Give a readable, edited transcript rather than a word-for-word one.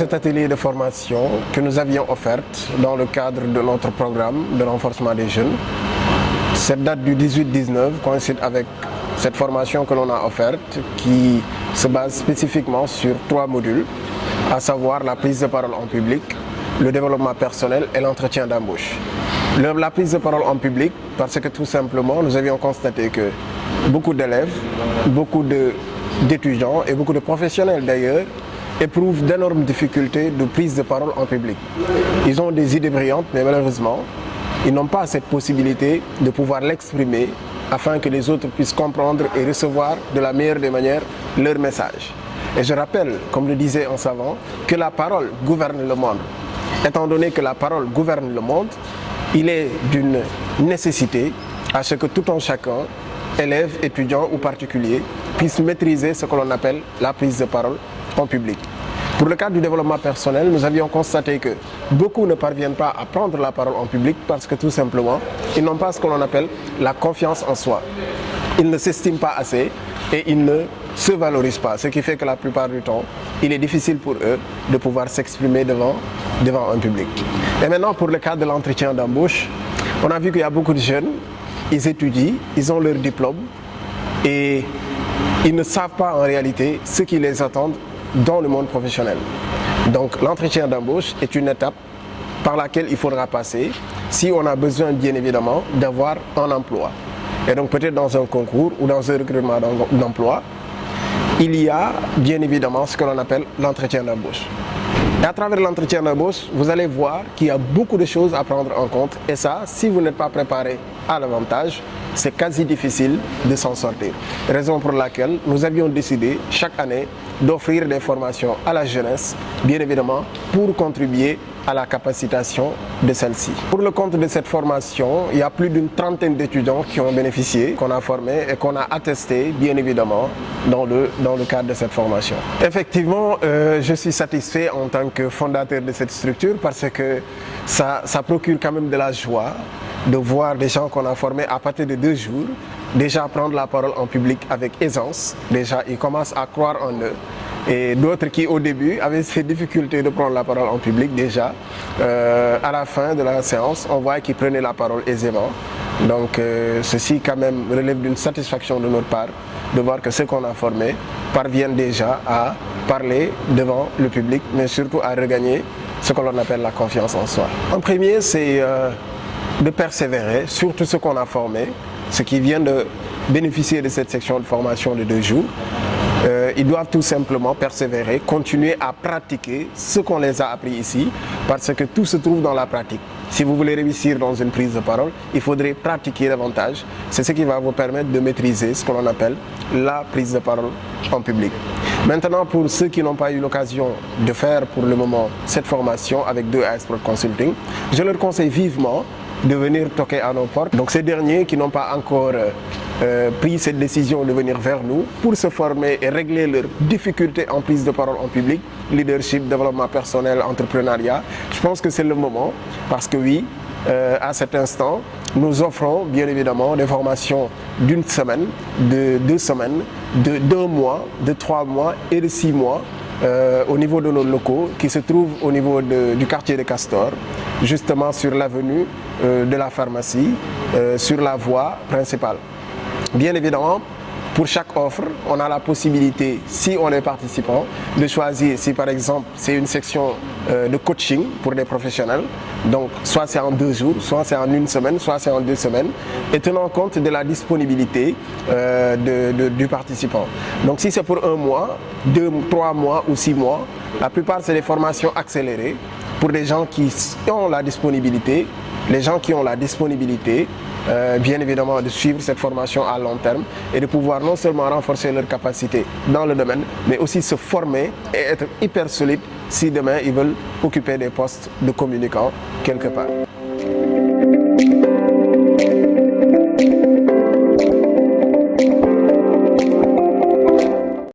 cet atelier de formation que nous avions offert dans le cadre de notre programme de renforcement des jeunes. Cette date du 18-19 coïncide avec cette formation que l'on a offerte qui se base spécifiquement sur 3 modules, à savoir la prise de parole en public, le développement personnel et l'entretien d'embauche. La prise de parole en public, parce que tout simplement nous avions constaté que beaucoup d'élèves, beaucoup d'étudiants et beaucoup de professionnels d'ailleurs éprouvent d'énormes difficultés de prise de parole en public. Ils ont des idées brillantes, mais malheureusement, ils n'ont pas cette possibilité de pouvoir l'exprimer afin que les autres puissent comprendre et recevoir de la meilleure des manières leur message. Et je rappelle, comme le disait un savant, que la parole gouverne le monde. Étant donné que la parole gouverne le monde, il est d'une nécessité à ce que tout un chacun, élève, étudiant ou particulier, puisse maîtriser ce que l'on appelle la prise de parole en public. Pour le cadre du développement personnel, nous avions constaté que beaucoup ne parviennent pas à prendre la parole en public parce que tout simplement, ils n'ont pas ce que l'on appelle la confiance en soi. Ils ne s'estiment pas assez et ils ne se valorisent pas, ce qui fait que la plupart du temps, il est difficile pour eux de pouvoir s'exprimer devant un public. Et maintenant, pour le cadre de l'entretien d'embauche, on a vu qu'il y a beaucoup de jeunes, ils étudient, ils ont leur diplôme et ils ne savent pas en réalité ce qui les attend dans le monde professionnel. Donc l'entretien d'embauche est une étape par laquelle il faudra passer si on a besoin bien évidemment d'avoir un emploi. Et donc peut-être dans un concours ou dans un recrutement d'emploi, il y a bien évidemment ce que l'on appelle l'entretien d'embauche. Et à travers l'entretien d'embauche, vous allez voir qu'il y a beaucoup de choses à prendre en compte. Et ça, si vous n'êtes pas préparé à l'avantage, c'est quasi difficile de s'en sortir. Raison pour laquelle nous avions décidé chaque année d'offrir des formations à la jeunesse, bien évidemment, pour contribuer à la capacitation de celle-ci. Pour le compte de cette formation, il y a plus d'une trentaine d'étudiants qui ont bénéficié, qu'on a formés et qu'on a attestés, bien évidemment, dans le cadre de cette formation. Effectivement, je suis satisfait en tant que fondateur de cette structure parce que ça procure quand même de la joie de voir des gens qu'on a formés à partir de 2 jours déjà prendre la parole en public avec aisance. Déjà, ils commencent à croire en eux. Et d'autres qui au début avaient ces difficultés de prendre la parole en public déjà, à la fin de la séance, on voit qu'ils prenaient la parole aisément. Donc ceci quand même relève d'une satisfaction de notre part de voir que ceux qu'on a formés parviennent déjà à parler devant le public, mais surtout à regagner ce que l'on appelle la confiance en soi. En premier, c'est de persévérer sur tout ce qu'on a formé, ceux qui viennent de bénéficier de cette section de formation de 2 jours. Ils doivent tout simplement persévérer, continuer à pratiquer ce qu'on les a appris ici, parce que tout se trouve dans la pratique. Si vous voulez réussir dans une prise de parole, il faudrait pratiquer davantage. C'est ce qui va vous permettre de maîtriser ce que l'on appelle la prise de parole en public. Maintenant, pour ceux qui n'ont pas eu l'occasion de faire pour le moment cette formation avec 2AS Pro Consulting, je leur conseille vivement de venir toquer à nos portes. Donc ces derniers qui n'ont pas encore pris cette décision de venir vers nous pour se former et régler leurs difficultés en prise de parole en public, leadership, développement personnel, entrepreneuriat, je pense que c'est le moment parce que oui, à cet instant, nous offrons bien évidemment des formations d'1 semaine, de 2 semaines, de 1 mois, de 3 mois et de 6 mois au niveau de nos locaux qui se trouvent au niveau du quartier de Castor, justement sur l'avenue de la pharmacie, sur la voie principale. Bien évidemment, pour chaque offre, on a la possibilité, si on est participant, de choisir si par exemple c'est une section de coaching pour des professionnels. Donc soit c'est en 2 jours, soit c'est en 1 semaine, soit c'est en 2 semaines, et tenant compte de la disponibilité du participant. Donc si c'est pour 1 mois, 2, 3 mois ou 6 mois, la plupart c'est des formations accélérées pour des gens qui ont la disponibilité. Les gens qui ont la disponibilité, bien évidemment, de suivre cette formation à long terme et de pouvoir non seulement renforcer leurs capacités dans le domaine, mais aussi se former et être hyper solide si demain ils veulent occuper des postes de communicants quelque part.